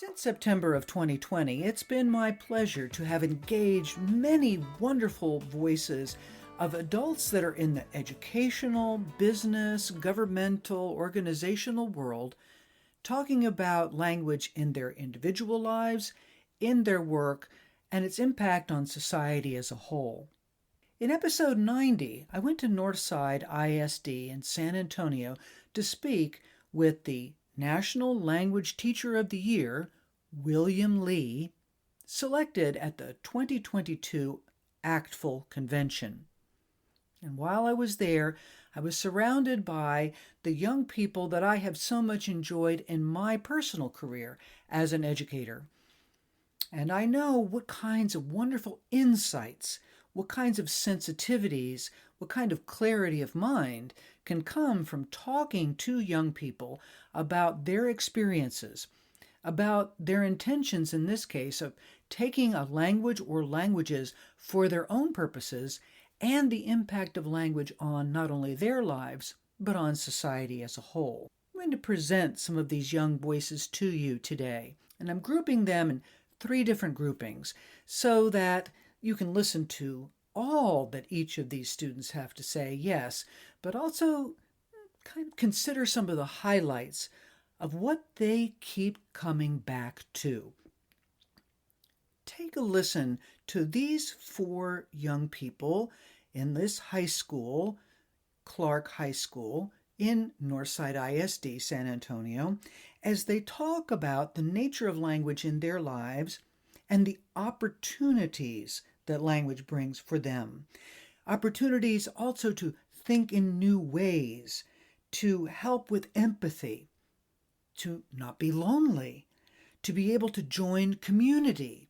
Since September of 2020, it's been my pleasure to have engaged many wonderful voices of adults that are in the educational, business, governmental, organizational world, talking about language in their individual lives, in their work, and its impact on society as a whole. In episode 90, I went to Northside ISD in San Antonio to speak with the National Language Teacher of the Year, William Lee, selected at the 2022 ACTFL convention. And while I was there, I was surrounded by the young people that I have so much enjoyed in my personal career as an educator. And I know what kinds of wonderful insights, what kinds of sensitivities, what kind of clarity of mind can come from talking to young people about their experiences, about their intentions in this case of taking a language or languages for their own purposes, and the impact of language on not only their lives, but on society as a whole. I'm going to present some of these young voices to you today, and I'm grouping them in 3 different groupings so that you can listen to all that each of these students have to say, yes, but also kind of consider some of the highlights of what they keep coming back to. Take a listen to these 4 young people in this high school, Clark High School, in Northside ISD, San Antonio, as they talk about the nature of language in their lives and the opportunities that language brings for them. Opportunities also to think in new ways, to help with empathy, to not be lonely, to be able to join community,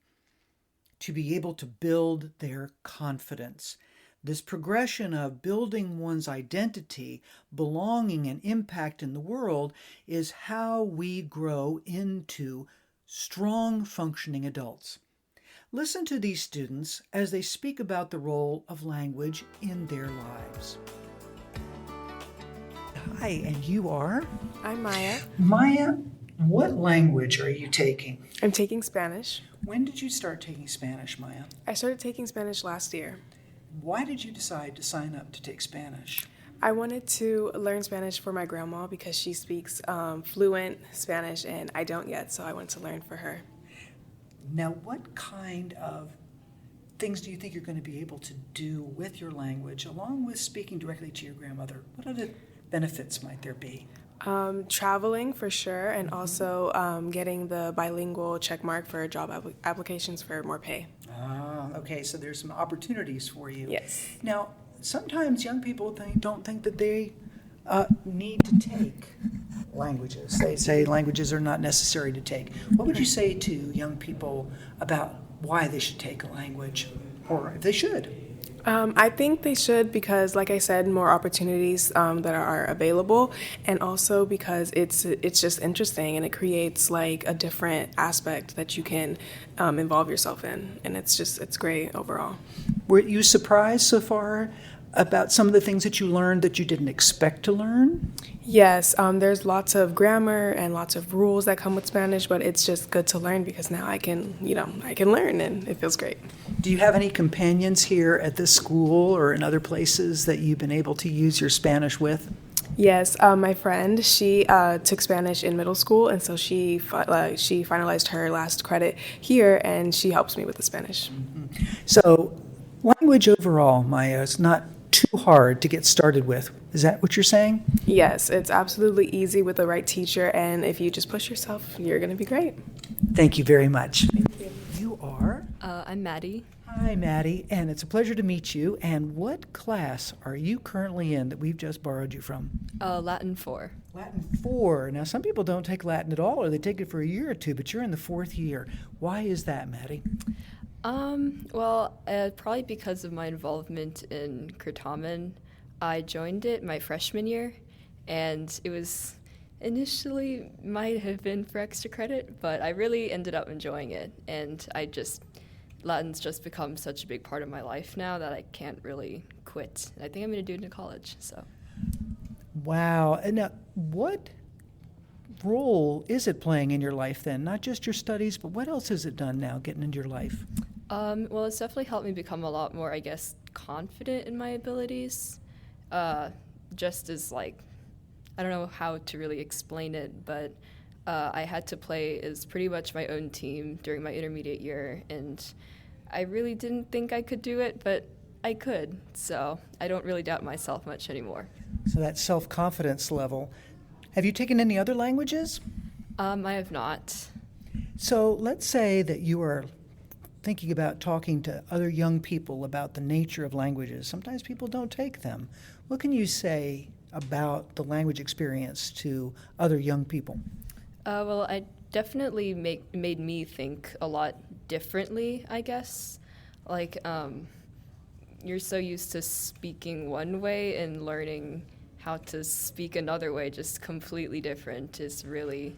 to be able to build their confidence. This progression of building one's identity, belonging, and impact in the world is how we grow into strong, functioning adults. Listen to these students as they speak about the role of language in their lives. Hi, and you are? I'm Maya. Maya, what language are you taking? I'm taking Spanish. When did you start taking Spanish, Maya? I started taking Spanish last year. Why did you decide to sign up to take Spanish? I wanted to learn Spanish for my grandma because she speaks fluent Spanish and I don't yet, so I wanted to learn for her. Now, what kind of things do you think you're going to be able to do with your language, along with speaking directly to your grandmother? What other benefits might there be? Traveling for sure, and also getting the bilingual check mark for job applications for more pay. Okay, so there's some opportunities for you. Yes. Now, sometimes young people don't think that they need to take languages. They say languages are not necessary to take. What would you say to young people about why they should take a language, or if they should? I think they should because, like I said, more opportunities that are available, and also because it's just interesting and it creates like a different aspect that you can involve yourself in, and it's great overall. Were you surprised so far about some of the things that you learned that you didn't expect to learn? Yes, there's lots of grammar and lots of rules that come with Spanish, but it's just good to learn because now I can learn and it feels great. Do you have any companions here at this school or in other places that you've been able to use your Spanish with? Yes, my friend, she took Spanish in middle school, and so she finalized her last credit here, and she helps me with the Spanish. Mm-hmm. So language overall, Maya, is not too hard to get started with. Is that what you're saying? Yes, it's absolutely easy with the right teacher, and if you just push yourself, you're going to be great. Thank you very much. You are? I'm Maddie. Hi, Maddie, and it's a pleasure to meet you. And what class are you currently in that we've just borrowed you from? Latin 4. Latin 4. Now, some people don't take Latin at all, or they take it for a year or two, but you're in the 4th year. Why is that, Maddie? Probably because of my involvement in Kurtamen. I joined it my freshman year, and it was initially might have been for extra credit, but I really ended up enjoying it, and Latin's just become such a big part of my life now that I can't really quit. I think I'm going to do it in college, so. Wow. And now, what role is it playing in your life then? Not just your studies, but what else has it done now getting into your life? Well, it's definitely helped me become a lot more, I guess, confident in my abilities. Just as, like, I don't know how to really explain it, but I had to play as pretty much my own team during my intermediate year, and I really didn't think I could do it, but I could, so I don't really doubt myself much anymore. So that self-confidence level. Have you taken any other languages? I have not. So let's say that you are thinking about talking to other young people about the nature of languages. Sometimes people don't take them. What can you say about the language experience to other young people? Well, I definitely made me think a lot differently, I guess. Like, you're so used to speaking one way, and learning how to speak another way, just completely different, is really,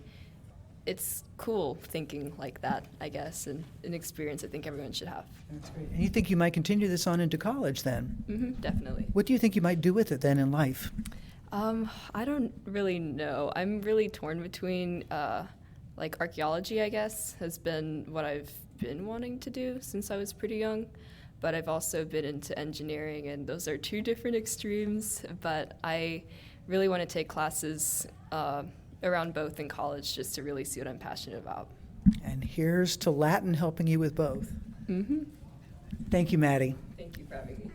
it's cool thinking like that, I guess, and an experience I think everyone should have. That's great. And you think you might continue this on into college then? Mm-hmm, definitely. What do you think you might do with it then in life? I don't really know. I'm really torn between, like, archaeology, I guess, has been what I've been wanting to do since I was pretty young. But I've also been into engineering, and those are two different extremes. But I really want to take classes around both in college just to really see what I'm passionate about. And here's to Latin helping you with both. Mm-hmm. Thank you, Maddie. Thank you for having me.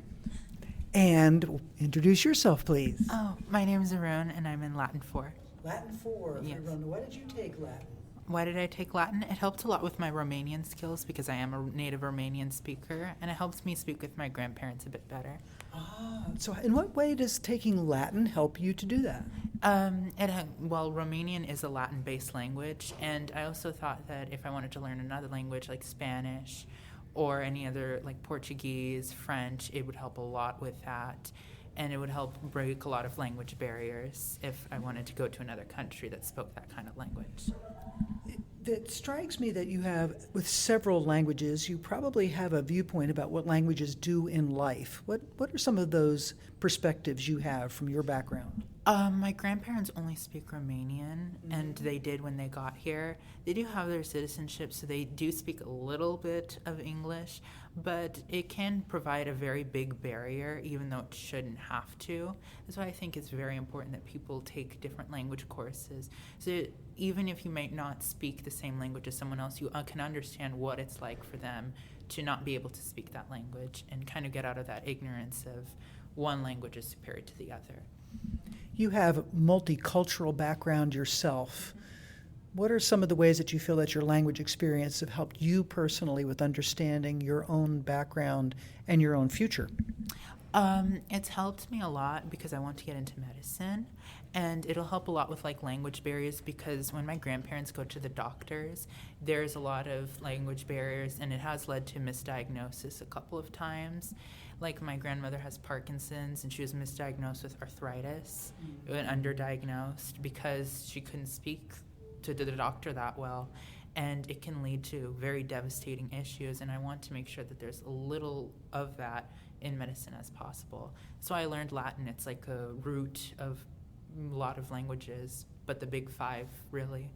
And introduce yourself, please. Oh, my name is Arun, and I'm in Latin 4. Latin 4. Yes. Why did you take Latin? Why did I take Latin? It helped a lot with my Romanian skills because I am a native Romanian speaker, and it helps me speak with my grandparents a bit better. So in what way does taking Latin help you to do that? Well, Romanian is a Latin-based language, and I also thought that if I wanted to learn another language like Spanish or any other like Portuguese, French, it would help a lot with that. And it would help break a lot of language barriers if I wanted to go to another country that spoke that kind of language. It strikes me that you have, with several languages, you probably have a viewpoint about what languages do in life. What are some of those perspectives you have from your background? My grandparents only speak Romanian, and they did when they got here. They do have their citizenship, so they do speak a little bit of English, but it can provide a very big barrier, even though it shouldn't have to. That's why I think it's very important that people take different language courses. So even if you might not speak the same language as someone else, you can understand what it's like for them to not be able to speak that language and kind of get out of that ignorance of one language is superior to the other. You have a multicultural background yourself. What are some of the ways that you feel that your language experience have helped you personally with understanding your own background and your own future? It's helped me a lot because I want to get into medicine, and it'll help a lot with like language barriers because when my grandparents go to the doctors, there's a lot of language barriers, and it has led to misdiagnosis a couple of times. Like my grandmother has Parkinson's, and she was misdiagnosed with arthritis and underdiagnosed because she couldn't speak to the doctor that well, and it can lead to very devastating issues, and I want to make sure that there's a little of that in medicine as possible. So I learned Latin. It's like a root of a lot of languages, but the big five, really.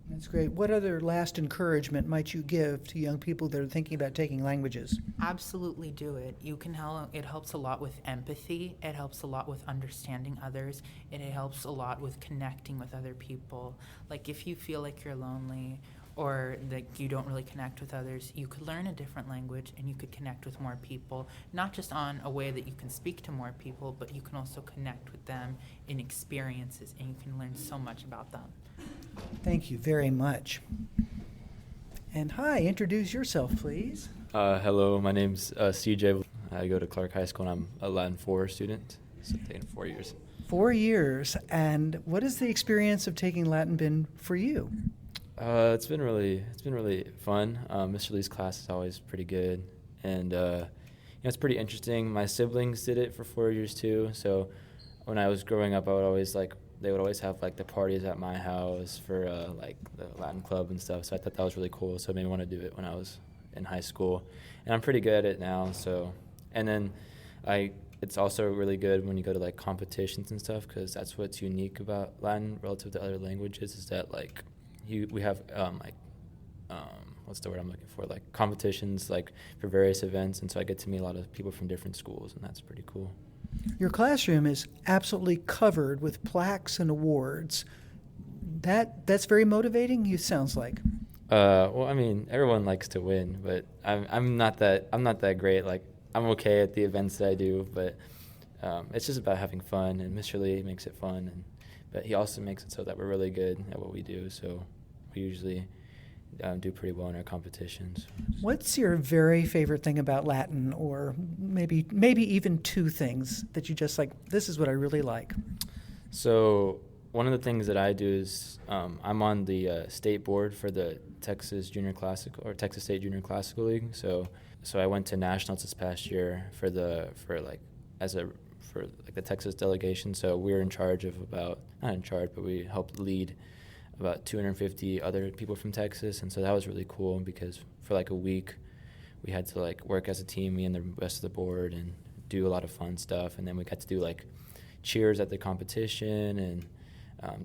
That's great. What other last encouragement might you give to young people that are thinking about taking languages? Absolutely do it. You can help. It helps a lot with empathy. It helps a lot with understanding others. It helps a lot with connecting with other people. Like if you feel like you're lonely or that you don't really connect with others, you could learn a different language and you could connect with more people, not just on a way that you can speak to more people, but you can also connect with them in experiences, and you can learn so much about them. Thank you very much. And hi, introduce yourself, please. Hello, my name's CJ. I go to Clark High School, and I'm a Latin 4 student, so I've taken 4 years. 4 years. And what has the experience of taking Latin been for you? It's been really fun. Mr. Lee's class is always pretty good, and it's pretty interesting. My siblings did it for 4 years too. So when I was growing up, they would always have like the parties at my house for like the Latin club and stuff. So I thought that was really cool. So it made me want to do it when I was in high school, and I'm pretty good at it now. So, and then I it's also really good when you go to like competitions and stuff, because that's what's unique about Latin relative to other languages, is that like we have what's the word I'm looking for, like competitions like for various events, and so I get to meet a lot of people from different schools, and that's pretty cool. Your classroom is absolutely covered with plaques and awards. That's very motivating, you sounds like. Well, I mean, everyone likes to win, but I'm not that great. Like, I'm okay at the events that I do, but it's just about having fun, and Mr. Lee makes it fun, but he also makes it so that we're really good at what we do. So we usually do pretty well in our competitions. What's your very favorite thing about Latin, or maybe even two things that you just like, this is what I really like? So one of the things that I do is I'm on the state board for the Texas State Junior Classical League. So I went to nationals this past year for the Texas delegation. So we were in charge of not in charge, but we helped lead about 250 other people from Texas, and so that was really cool because for like a week we had to like work as a team, me and the rest of the board, and do a lot of fun stuff, and then we got to do like cheers at the competition, and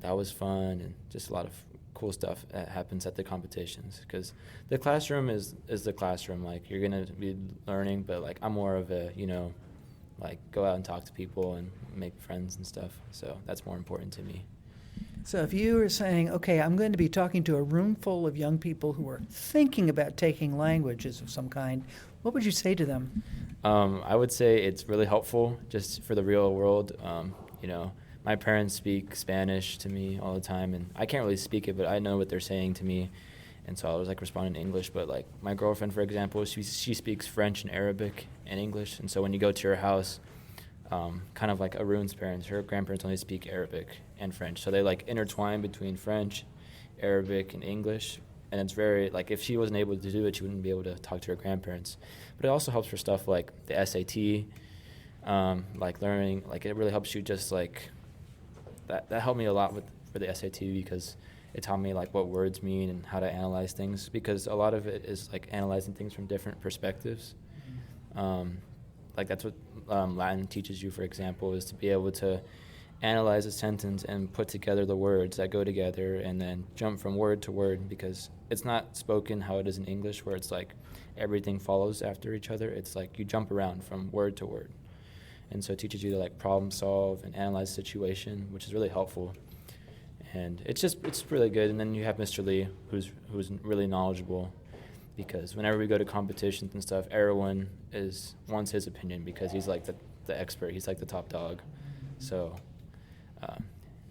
that was fun, and just a lot of cool stuff that happens at the competitions, because the classroom is the classroom. Like, you're gonna be learning, but like I'm more of a, like, go out and talk to people and make friends and stuff, so that's more important to me. So if you were saying, okay, I'm going to be talking to a room full of young people who are thinking about taking languages of some kind, what would you say to them? I would say it's really helpful just for the real world. My parents speak Spanish to me all the time, and I can't really speak it, but I know what they're saying to me, and so I was like responding in English. But like my girlfriend, for example, she speaks French and Arabic and English, and so when you go to her house, kind of like Arun's parents, her grandparents only speak Arabic and French, so they like intertwine between French, Arabic, and English, and it's very, like, if she wasn't able to do it, she wouldn't be able to talk to her grandparents. But it also helps for stuff like the SAT, like learning, like it really helps you just like, that helped me a lot for the SAT, because it taught me like what words mean and how to analyze things, because a lot of it is like analyzing things from different perspectives. Like that's what Latin teaches you, for example, is to be able to analyze a sentence and put together the words that go together, and then jump from word to word, because it's not spoken how it is in English, where it's like everything follows after each other. It's like you jump around from word to word, and so it teaches you to like problem solve and analyze the situation, which is really helpful. And it's really good. And then you have Mr. Lee, who's really knowledgeable, because whenever we go to competitions and stuff, everyone wants his opinion, because he's like the expert. He's like the top dog. So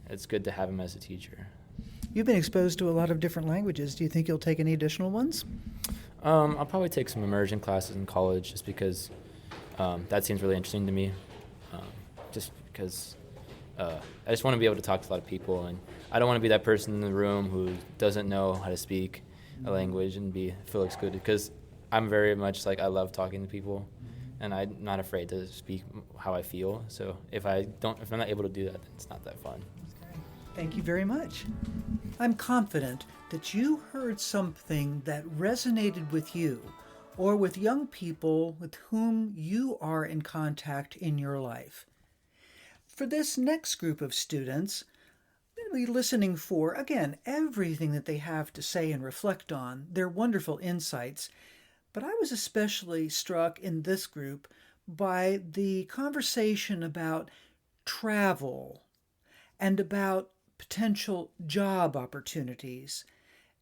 it's good to have him as a teacher. You've been exposed to a lot of different languages. Do you think you'll take any additional ones? I'll probably take some immersion classes in college, just because that seems really interesting to me. Just because I just want to be able to talk to a lot of people, and I don't want to be that person in the room who doesn't know how to speak a language and feel excluded, because I'm very much like, I love talking to people, and I'm not afraid to speak how I feel. So if I'm not able to do that, then it's not that fun. Thank you very much. I'm confident that you heard something that resonated with you, or with young people with whom you are in contact in your life. For this next group of students, we'll be listening for, again, everything that they have to say and reflect on, their wonderful insights. But I was especially struck in this group by the conversation about travel and about potential job opportunities,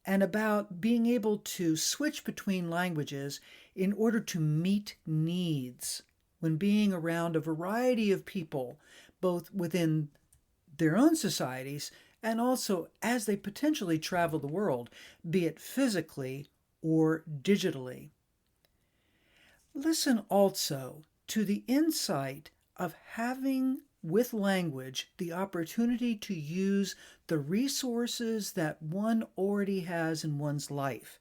and about being able to switch between languages in order to meet needs when being around a variety of people, both within their own societies and also as they potentially travel the world, be it physically or digitally. Listen also to the insight of having with language the opportunity to use the resources that one already has in one's life,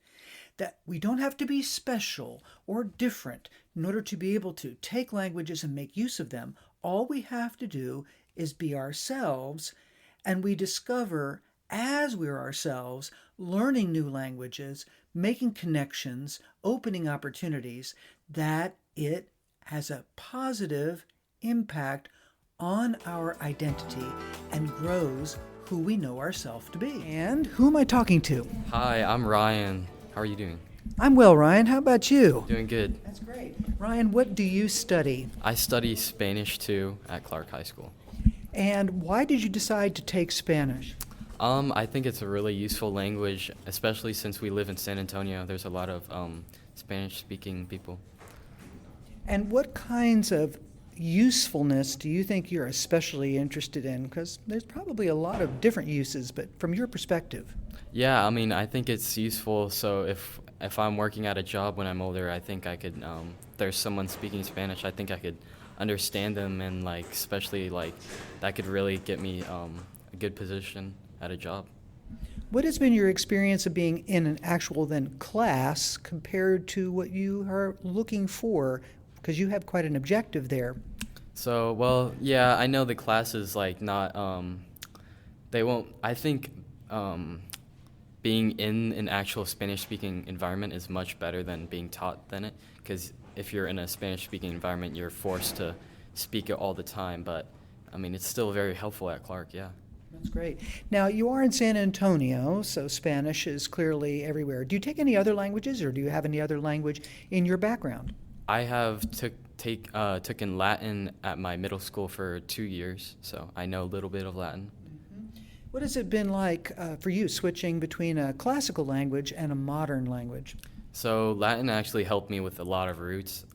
that we don't have to be special or different in order to be able to take languages and make use of them. All we have to do is be ourselves, and we discover as we're ourselves, learning new languages, making connections, opening opportunities, that it has a positive impact on our identity and grows who we know ourselves to be. And who am I talking to? Hi, I'm Ryan. How are you doing? I'm well, Ryan. How about you? Doing good. That's great. Ryan, what do you study? I study Spanish too at Clark High School. And why did you decide to take Spanish? I think it's a really useful language, especially since we live in San Antonio. There's a lot of Spanish-speaking people. And what kinds of usefulness do you think you're especially interested in? Because there's probably a lot of different uses, but from your perspective. Yeah, I mean, I think it's useful. So if I'm working at a job when I'm older, I think I could. There's someone speaking Spanish. I think I could understand them, and especially that could really get me a good position at a job. What has been your experience of being in an actual then class compared to what you are looking for? Because you have quite an objective there. So, well, yeah, I know the classes not, they won't, I think being in an actual Spanish-speaking environment is much better than being taught than it, because if you're in a Spanish-speaking environment, you're forced to speak it all the time, but, I mean, it's still very helpful at Clark, yeah. That's great. Now, you are in San Antonio, so Spanish is clearly everywhere. Do you take any other languages, or do you have any other language in your background? I have taken Latin at my middle school for 2 years, so I know a little bit of Latin. What has it been like for you switching between a classical language and a modern language? So Latin actually helped me with a lot of roots.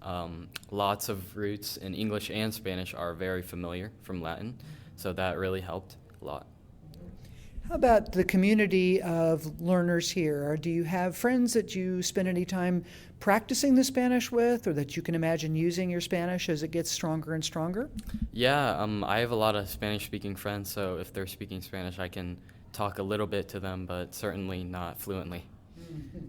Lots of roots in English and Spanish are very familiar from Latin, so that really helped a lot. How about the community of learners here? Or do you have friends that you spend any time practicing the Spanish with, or that you can imagine using your Spanish as it gets stronger and stronger? Yeah, I have a lot of Spanish-speaking friends, so if they're speaking Spanish, I can talk a little bit to them, but certainly not fluently.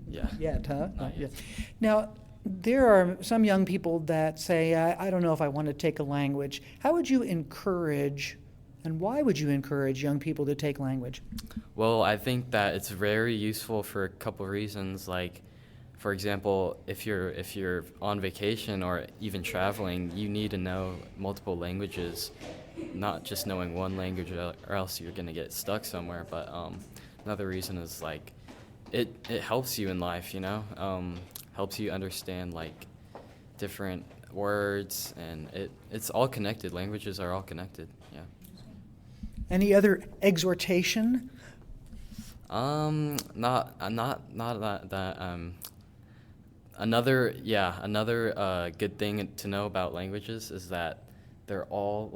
Yeah. Yet, huh? Not yet. Now, there are some young people that say, I don't know if I want to take a language. How would you encourage, and why would you encourage young people to take language? Well, I think that it's very useful for a couple of reasons. For example, if you're on vacation or even traveling, you need to know multiple languages, not just knowing one language, or else you're gonna get stuck somewhere. But another reason is it helps you in life, helps you understand different words, and it's all connected. Languages are all connected. Yeah. Any other exhortation? Not that. Another good thing to know about languages is that they're all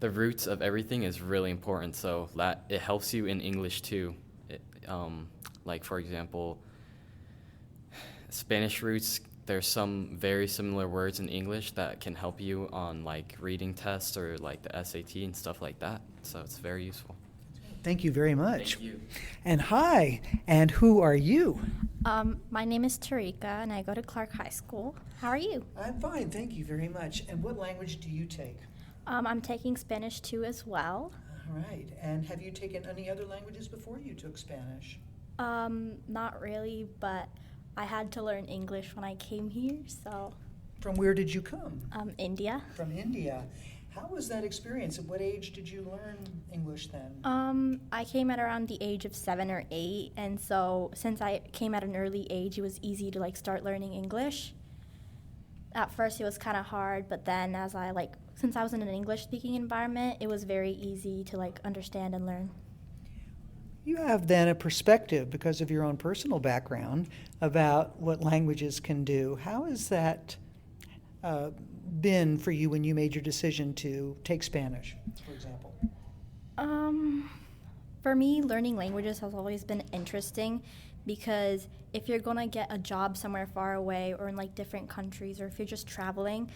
the roots of everything is really important. So it helps you in English too. For example, Spanish roots. There's some very similar words in English that can help you on reading tests or the SAT and stuff like that. So it's very useful. Thank you very much. Thank you. And hi, and who are you? My name is Tarika, and I go to Clark High School. How are you? I'm fine, thank you very much. And what language do you take? I'm taking Spanish too as well. All right. And have you taken any other languages before you took Spanish? Not really, but I had to learn English when I came here, so. From where did you come? India. From India. How was that experience? At what age did you learn English then? I came at around the age of 7 or 8, and so since I came at an early age, it was easy to start learning English. At first it was kind of hard, but then since I was in an English-speaking environment, it was very easy to understand and learn. You have then a perspective, because of your own personal background, about what languages can do. How has that been for you when you made your decision to take Spanish, for example? For me, learning languages has always been interesting, because if you're going to get a job somewhere far away or in different countries, or if you're just traveling,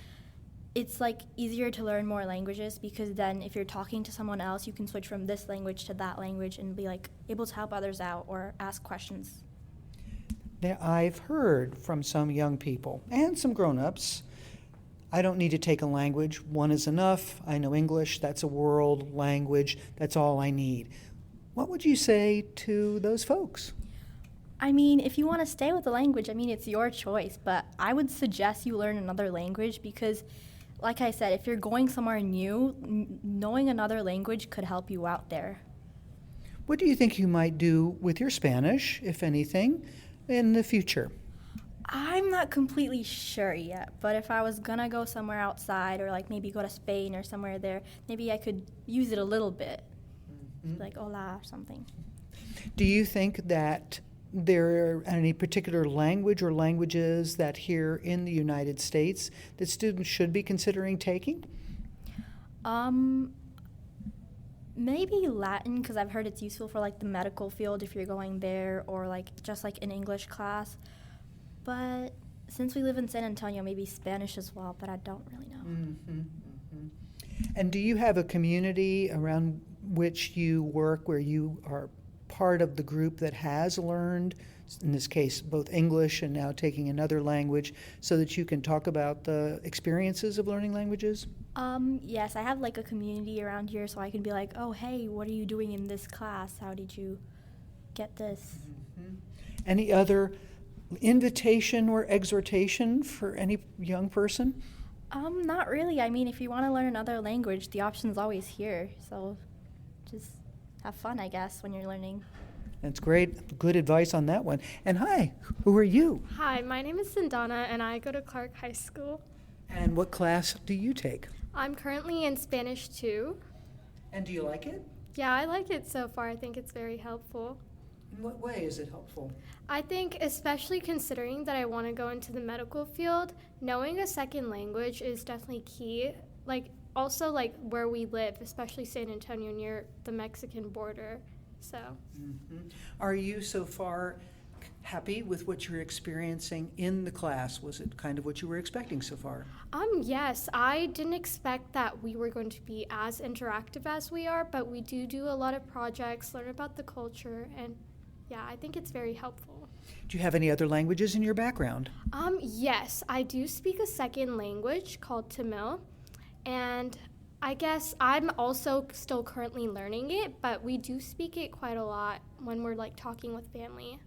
it's easier to learn more languages, because then if you're talking to someone else, you can switch from this language to that language and be able to help others out or ask questions. Now, I've heard from some young people and some grown-ups, I don't need to take a language. One is enough. I know English. That's a world language. That's all I need. What would you say to those folks? I mean, if you want to stay with the language, it's your choice, but I would suggest you learn another language, because like I said, if you're going somewhere new, knowing another language could help you out there. What do you think you might do with your Spanish, if anything, in the future? I'm not completely sure yet, but if I was gonna go somewhere outside or like maybe go to Spain or somewhere there, maybe I could use it a little bit, like hola or something. Do you think that there are any particular language or languages that here in the United States that students should be considering taking? Maybe Latin, because I've heard it's useful for like the medical field if you're going there, or like just like an English class. But since we live in San Antonio, maybe Spanish as well, but I don't really know. And do you have a community around which you work where you are part of the group that has learned, in this case, both English and now taking another language, so that you can talk about the experiences of learning languages? Yes, I have like a community around here, so I can be like, oh, hey, what are you doing in this class? How did you get this? Any other invitation or exhortation for any young person? Not really. I mean, if you want to learn another language, the option's always here. So just have fun, I guess, when you're learning. That's great. Good advice on that one. And hi, who are you? Hi, my name is Sindana, and I go to Clark High School. And what class do you take? I'm currently in Spanish 2. And do you like it? Yeah, I like it so far. I think it's very helpful. In what way is it helpful? I think especially considering that I want to go into the medical field, knowing a second language is definitely key. Like also like where we live, especially San Antonio near the Mexican border. So. Are you so far happy with what you're experiencing in the class? Was it kind of what you were expecting so far? Yes, I didn't expect that we were going to be as interactive as we are, but we do a lot of projects, learn about the culture, and yeah, I think it's very helpful. Do you have any other languages in your background? Yes, I do speak a second language called Tamil, and I guess I'm also still currently learning it, but we do speak it quite a lot when we're like talking with family.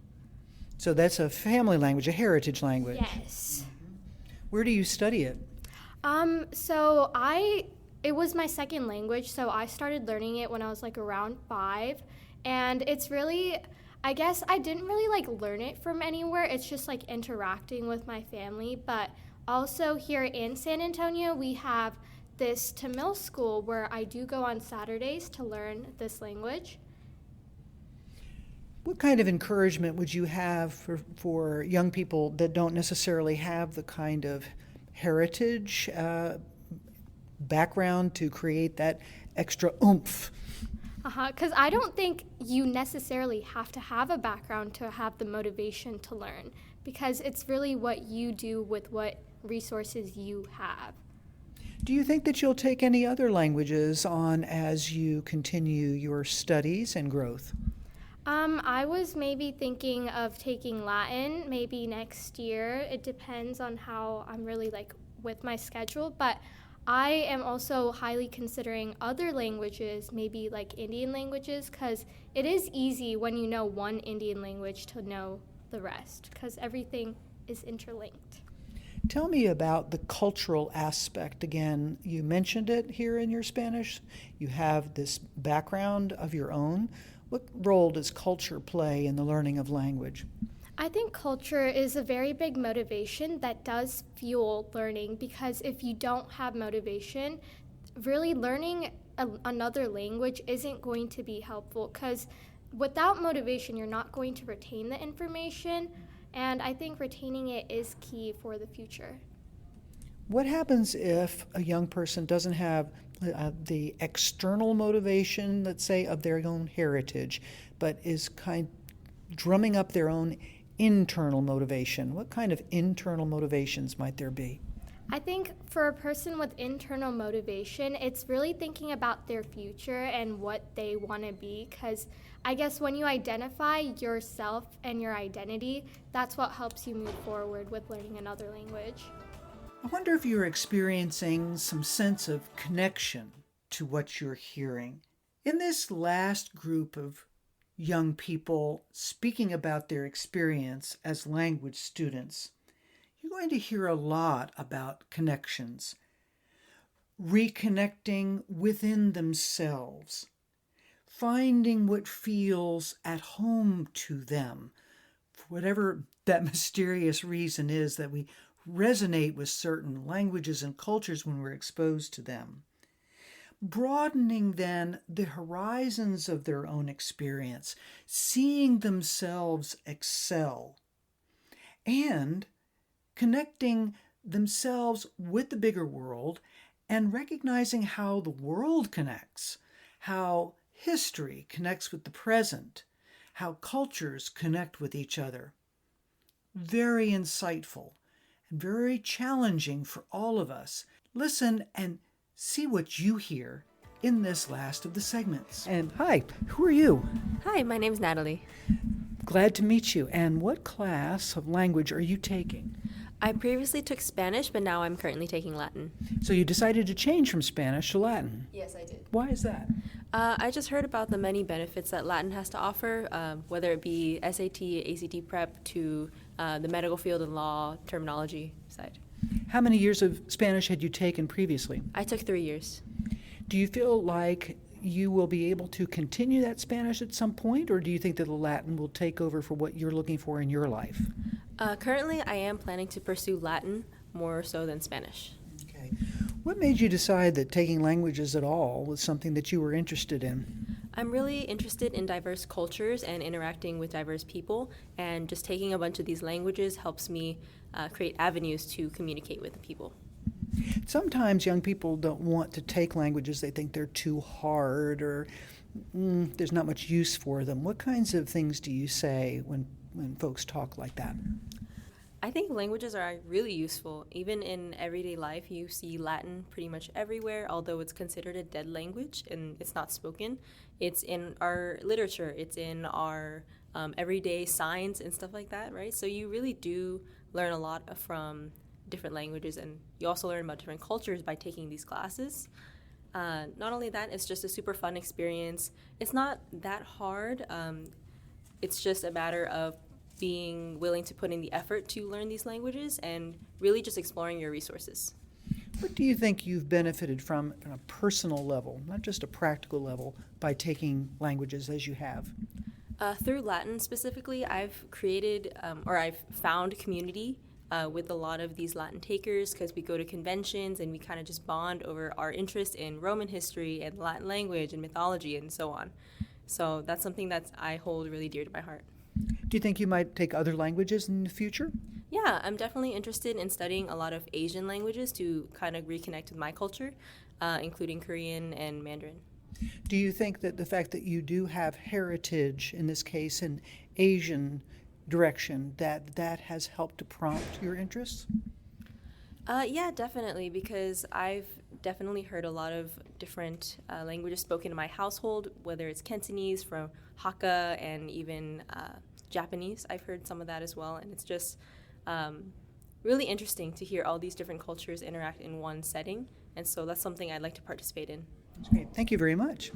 So that's a family language, a heritage language. Yes. Where do you study it? It was my second language, so I started learning it when I was like around 5, and it's really, I guess I didn't really like learn it from anywhere. It's just like interacting with my family, but also here in San Antonio, we have this Tamil school where I do go on Saturdays to learn this language. What kind of encouragement would you have for young people that don't necessarily have the kind of heritage background to create that extra oomph? Because I don't think you necessarily have to have a background to have the motivation to learn, because it's really what you do with what resources you have. Do you think that you'll take any other languages on as you continue your studies and growth? I was maybe thinking of taking Latin maybe next year. It depends on how I'm really like with my schedule, but I am also highly considering other languages, maybe like Indian languages, because it is easy when you know one Indian language to know the rest, because everything is interlinked. Tell me about the cultural aspect again. You mentioned it here in your Spanish. You have this background of your own. What role does culture play in the learning of language? I think culture is a very big motivation that does fuel learning, because if you don't have motivation, really learning another language isn't going to be helpful, because without motivation, you're not going to retain the information, and I think retaining it is key for the future. What happens if a young person doesn't have the external motivation, let's say, of their own heritage, but is drumming up their own internal motivation? What kind of internal motivations might there be? I think for a person with internal motivation, it's really thinking about their future and what they want to be, because I guess when you identify yourself and your identity, that's what helps you move forward with learning another language. I wonder if you're experiencing some sense of connection to what you're hearing. In this last group of young people speaking about their experience as language students, you're going to hear a lot about connections. reconnecting within themselves, finding what feels at home to them, for whatever that mysterious reason is that we resonate with certain languages and cultures when we're exposed to them. Broadening then the horizons of their own experience, seeing themselves excel, and connecting themselves with the bigger world and recognizing how the world connects, how history connects with the present, how cultures connect with each other. Very insightful and very challenging for all of us. Listen and see what you hear in this last of the segments. And hi, who are you? Hi, my name's Natalie. Glad to meet you. And what class of language are you taking? I previously took Spanish, but now I'm currently taking Latin. So you decided to change from Spanish to Latin. Yes, I did. Why is that? I just heard about the many benefits that Latin has to offer, whether it be SAT, ACT prep, to the medical field and law terminology side. How many years of Spanish had you taken previously? I took 3 years. Do you feel like you will be able to continue that Spanish at some point, or do you think that the Latin will take over for what you're looking for in your life? Currently, I am planning to pursue Latin more so than Spanish. Okay. What made you decide that taking languages at all was something that you were interested in? I'm really interested in diverse cultures and interacting with diverse people, and just taking a bunch of these languages helps me create avenues to communicate with people. Sometimes young people don't want to take languages. They think they're too hard or there's not much use for them. What kinds of things do you say when folks talk like that? I think languages are really useful. Even in everyday life, you see Latin pretty much everywhere, although it's considered a dead language and it's not spoken. It's in our literature, it's in our everyday signs and stuff like that, right? So you really do learn a lot from different languages, and you also learn about different cultures by taking these classes. Not only that, it's just a super fun experience. It's not that hard. It's just a matter of being willing to put in the effort to learn these languages and really just exploring your resources. What do you think you've benefited from on a personal level, not just a practical level, by taking languages as you have? Through Latin specifically, I've created or I've found community with a lot of these Latin takers, because we go to conventions and we kind of just bond over our interest in Roman history and Latin language and mythology and so on. So that's something that I hold really dear to my heart. Do you think you might take other languages in the future? Yeah, I'm definitely interested in studying a lot of Asian languages to kind of reconnect with my culture, including Korean and Mandarin. Do you think that the fact that you do have heritage, in this case in Asian direction, that has helped to prompt your interests? Yeah, definitely, because I've definitely heard a lot of different languages spoken in my household, whether it's Cantonese from Hakka and even Japanese. I've heard some of that as well, and it's just really interesting to hear all these different cultures interact in one setting, and so that's something I'd like to participate in. That's great. Thank you very much.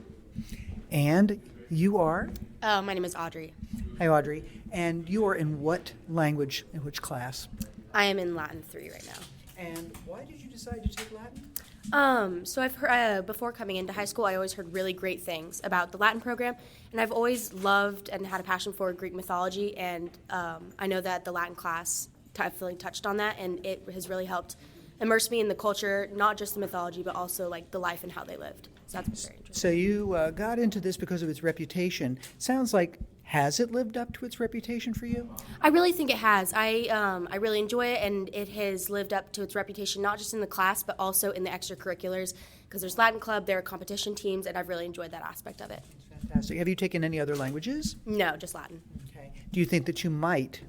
And you are? My name is Audrey. Hi, Audrey. And you are in what language, in which class? I am in Latin 3 right now. And why did you decide to take Latin? So I've heard, before coming into high school, I always heard really great things about the Latin program, and I've always loved and had a passion for Greek mythology, and I know that the Latin class definitely touched on that, and it has really helped immerse me in the culture, not just the mythology, but also like the life and how they lived. So that's been very interesting. So you got into this because of its reputation. Sounds like, has it lived up to its reputation for you? I really think it has. I really enjoy it, and it has lived up to its reputation, not just in the class, but also in the extracurriculars, because there's Latin Club, there are competition teams, and I've really enjoyed that aspect of it. Fantastic. Have you taken any other languages? No, just Latin. Okay. Do you think that you might?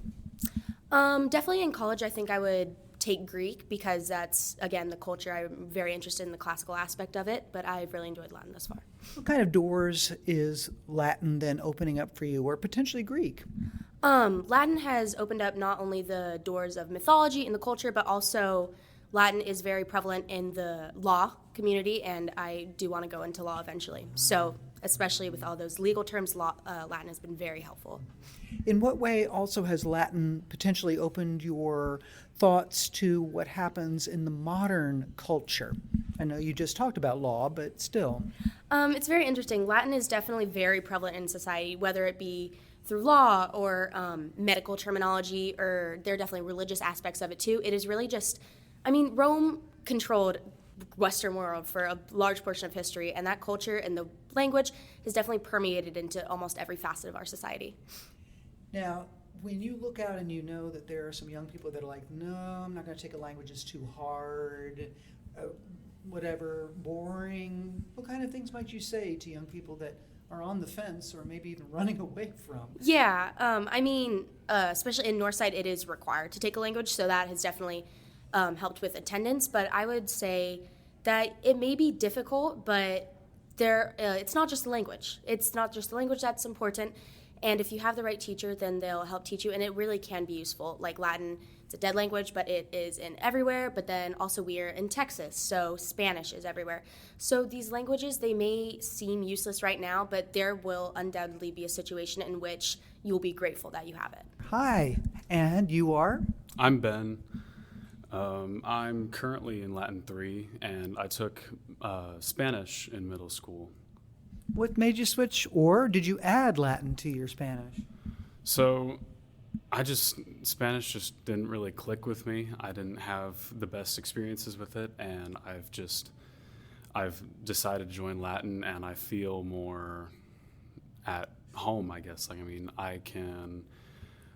Definitely in college, I think I would take Greek, because that's, again, the culture. I'm very interested in the classical aspect of it, but I've really enjoyed Latin thus far. What kind of doors is Latin then opening up for you, or potentially Greek? Latin has opened up not only the doors of mythology and the culture, but also Latin is very prevalent in the law community, and I do want to go into law eventually. So, especially with all those legal terms, Latin has been very helpful. In what way also has Latin potentially opened your thoughts to what happens in the modern culture I know you just talked about law, but still. It's very interesting. Latin is definitely very prevalent in society, whether it be through law or medical terminology, or there are definitely religious aspects of it too. It is really just, Rome controlled Western world for a large portion of history, and that culture and the language has definitely permeated into almost every facet of our society. Now, when you look out and you know that there are some young people that are like, no, I'm not going to take a language, it's too hard, whatever, boring, what kind of things might you say to young people that are on the fence or maybe even running away from? Yeah, especially in Northside, it is required to take a language, so that has definitely helped with attendance. But I would say that it may be difficult, but it's not just the language. It's not just the language that's important. And if you have the right teacher, then they'll help teach you, and it really can be useful. Like Latin, it's a dead language, but it is in everywhere. But then also we are in Texas, so Spanish is everywhere. So these languages, they may seem useless right now, but there will undoubtedly be a situation in which you'll be grateful that you have it. Hi, and you are? I'm Ben. I'm currently in Latin 3, and I took Spanish in middle school. What made you switch, or did you add Latin to your Spanish? So Spanish just didn't really click with me. I didn't have the best experiences with it, and I've decided to join Latin, and I feel more at home, I guess.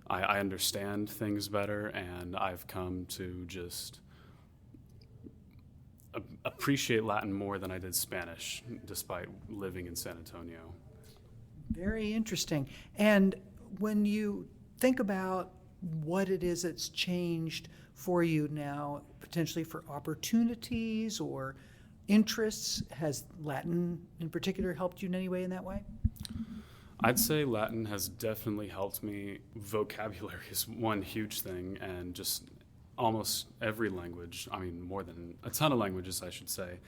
I understand things better, and I've come to just appreciate Latin more than I did Spanish, despite living in San Antonio. Very interesting. And when you think about what it is that's changed for you now, potentially for opportunities or interests, has Latin in particular helped you in any way in that way? I'd say Latin has definitely helped me. Vocabulary is one huge thing, and just almost every language, more than a ton of languages, I should say,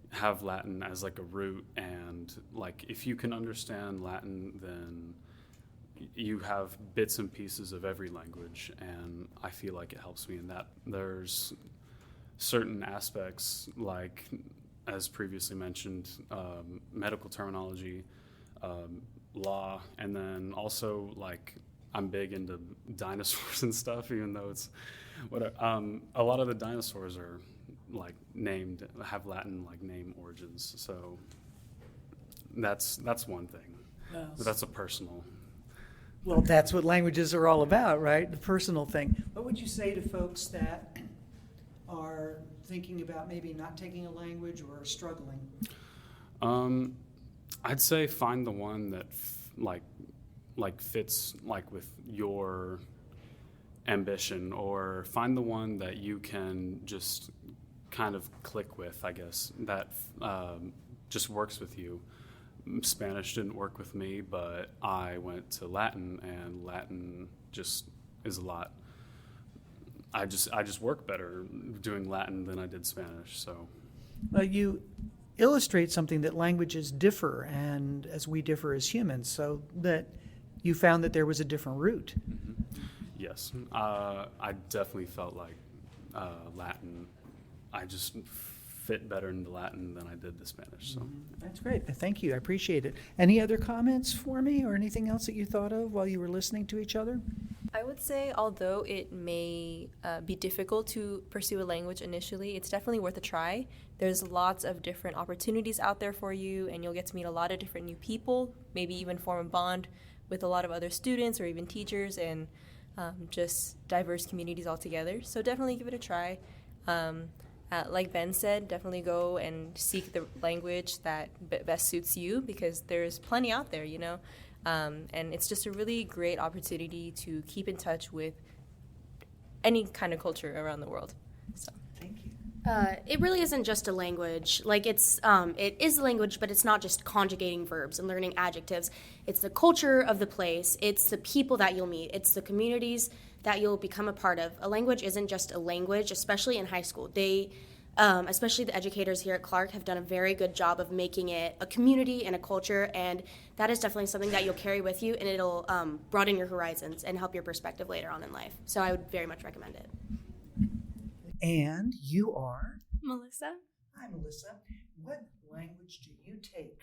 have Latin as like a root. And like, if you can understand Latin, then you have bits and pieces of every language, and I feel like it helps me in that. There's certain aspects, like, as previously mentioned, medical terminology, law, and then also, like, I'm big into dinosaurs and stuff, even though it's a lot of the dinosaurs are like have Latin like name origins, so that's one thing. Yes. But that's a personal. Well, that's what languages are all about, right? The personal thing. What would you say to folks that are thinking about maybe not taking a language or struggling? I'd say find the one that fits like with your ambition, or find the one that you can just kind of click with, I guess, that just works with you. Spanish didn't work with me, but I went to Latin, and Latin just is a lot. I just work better doing Latin than I did Spanish. So, well, you illustrate something that languages differ, and as we differ as humans, so that you found that there was a different root. Mm-hmm. Yes, I definitely felt like Latin. I just fit better into Latin than I did the Spanish. So That's great. Thank you. I appreciate it. Any other comments for me, or anything else that you thought of while you were listening to each other? I would say, although it may be difficult to pursue a language initially, it's definitely worth a try. There's lots of different opportunities out there for you, and you'll get to meet a lot of different new people, maybe even form a bond with a lot of other students or even teachers, and just diverse communities altogether. So definitely give it a try. Like Ben said, definitely go and seek the language that best suits you, because there's plenty out there, you know. And it's just a really great opportunity to keep in touch with any kind of culture around the world. So Thank you. It really isn't just a language. Like it is a language, but it's not just conjugating verbs and learning adjectives. It's the culture of the place. It's the people that you'll meet. It's the communities that you'll become a part of. A language isn't just a language, especially in high school. They, especially the educators here at Clark, have done a very good job of making it a community and a culture, and that is definitely something that you'll carry with you, and it'll broaden your horizons and help your perspective later on in life. So I would very much recommend it. And you are? Melissa. Hi, Melissa. What language do you take?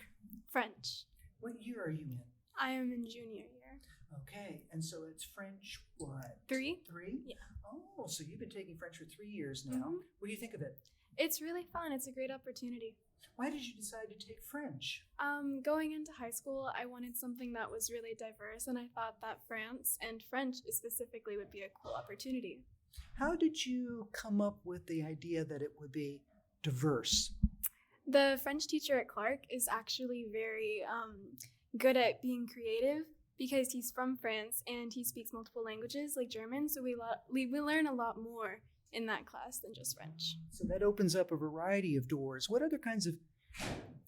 French. What year are you in? I am in junior year. Okay, and so it's French what? 3? 3? Yeah. Oh, so you've been taking French for 3 years now. Mhm. What do you think of it? It's really fun. It's a great opportunity. Why did you decide to take French? Going into high school, I wanted something that was really diverse, and I thought that France and French specifically would be a cool opportunity. How did you come up with the idea that it would be diverse? The French teacher at Clark is actually very good at being creative because he's from France and he speaks multiple languages like German, so we learn a lot more in that class than just French. So that opens up a variety of doors. What other kinds of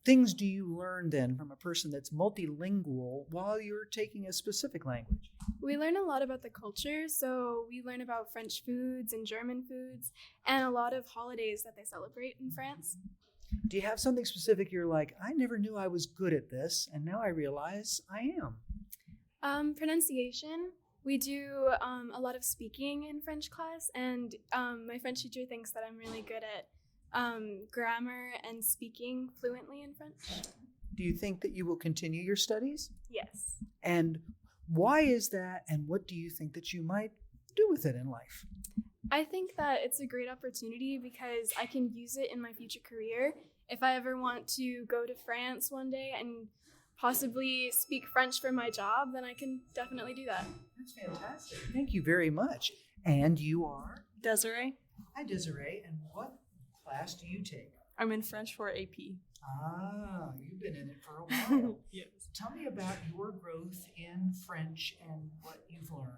things do you learn then from a person that's multilingual while you're taking a specific language? We learn a lot about the culture, so we learn about French foods and German foods and a lot of holidays that they celebrate in France. Do you have something specific you're like, I never knew I was good at this, and now I realize I am? Pronunciation. We do a lot of speaking in French class, and my French teacher thinks that I'm really good at grammar and speaking fluently in French. Do you think that you will continue your studies? Yes. And why is that, and what do you think that you might do with it in life? I think that it's a great opportunity because I can use it in my future career. If I ever want to go to France one day and possibly speak French for my job, then I can definitely do that. That's fantastic. Thank you very much. And you are? Desiree. Hi, Desiree. And what class do you take? I'm in French for AP. Ah, you've been in it for a while. Yes. Tell me about your growth in French and what you've learned.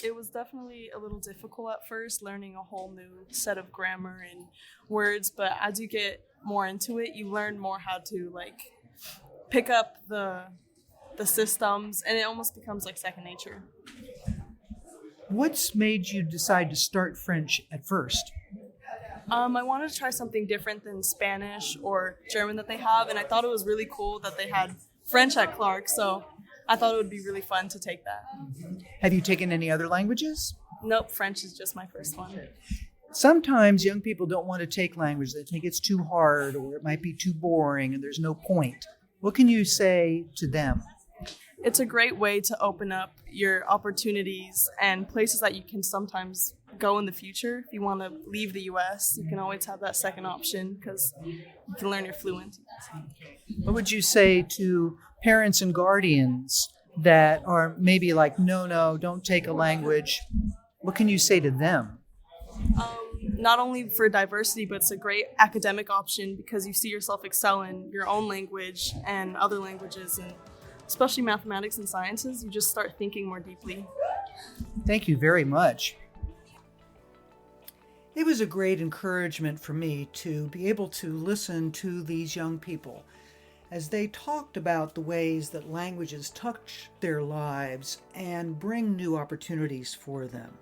It was definitely a little difficult at first, learning a whole new set of grammar and words, but as you get more into it, you learn more how to pick up the systems, and it almost becomes like second nature. What's made you decide to start French at first? I wanted to try something different than Spanish or German that they have, and I thought it was really cool that they had French at Clark, so I thought it would be really fun to take that. Have you taken any other languages? Nope, French is just my first one. Sometimes young people don't want to take language. They think it's too hard or it might be too boring and there's no point. What can you say to them? It's a great way to open up your opportunities and places that you can sometimes go in the future. If you want to leave the U.S., you can always have that second option because you can learn your fluency. What would you say to parents and guardians that are maybe like, no, don't take a language? What can you say to them? Not only for diversity, but it's a great academic option because you see yourself excel in your own language and other languages, and especially mathematics and sciences, you just start thinking more deeply. Thank you very much. It was a great encouragement for me to be able to listen to these young people as they talked about the ways that languages touch their lives and bring new opportunities for them.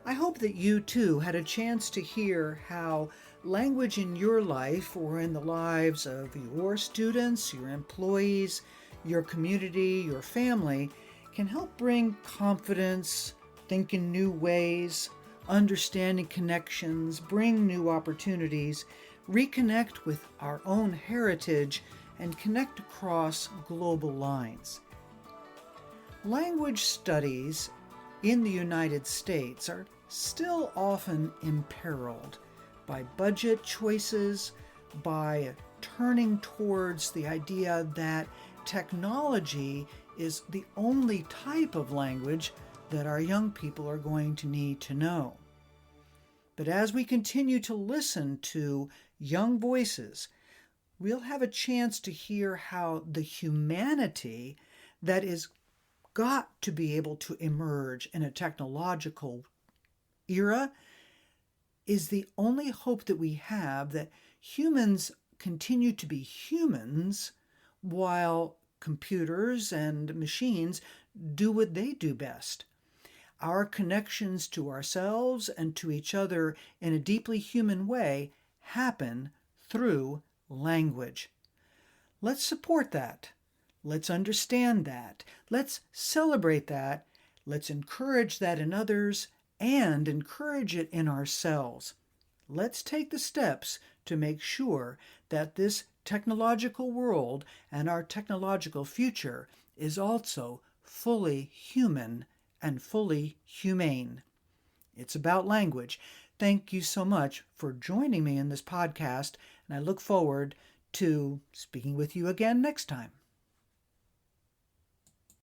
I hope that you too had a chance to hear how language in your life or in the lives of your students, your employees, your community, your family can help bring confidence, think in new ways, understanding connections, bring new opportunities, reconnect with our own heritage, and connect across global lines. Language studies in the United States are still often imperiled by budget choices, by turning towards the idea that technology is the only type of language that our young people are going to need to know. But as we continue to listen to young voices, we'll have a chance to hear how the humanity that is got to be able to emerge in a technological era is the only hope that we have, that humans continue to be humans while computers and machines do what they do best. Our connections to ourselves and to each other in a deeply human way happen through language. Let's support that. Let's understand that. Let's celebrate that. Let's encourage that in others and encourage it in ourselves. Let's take the steps to to make sure that this technological world and our technological future is also fully human and fully humane. It's about language. Thank you so much for joining me in this podcast, and I look forward to speaking with you again next time.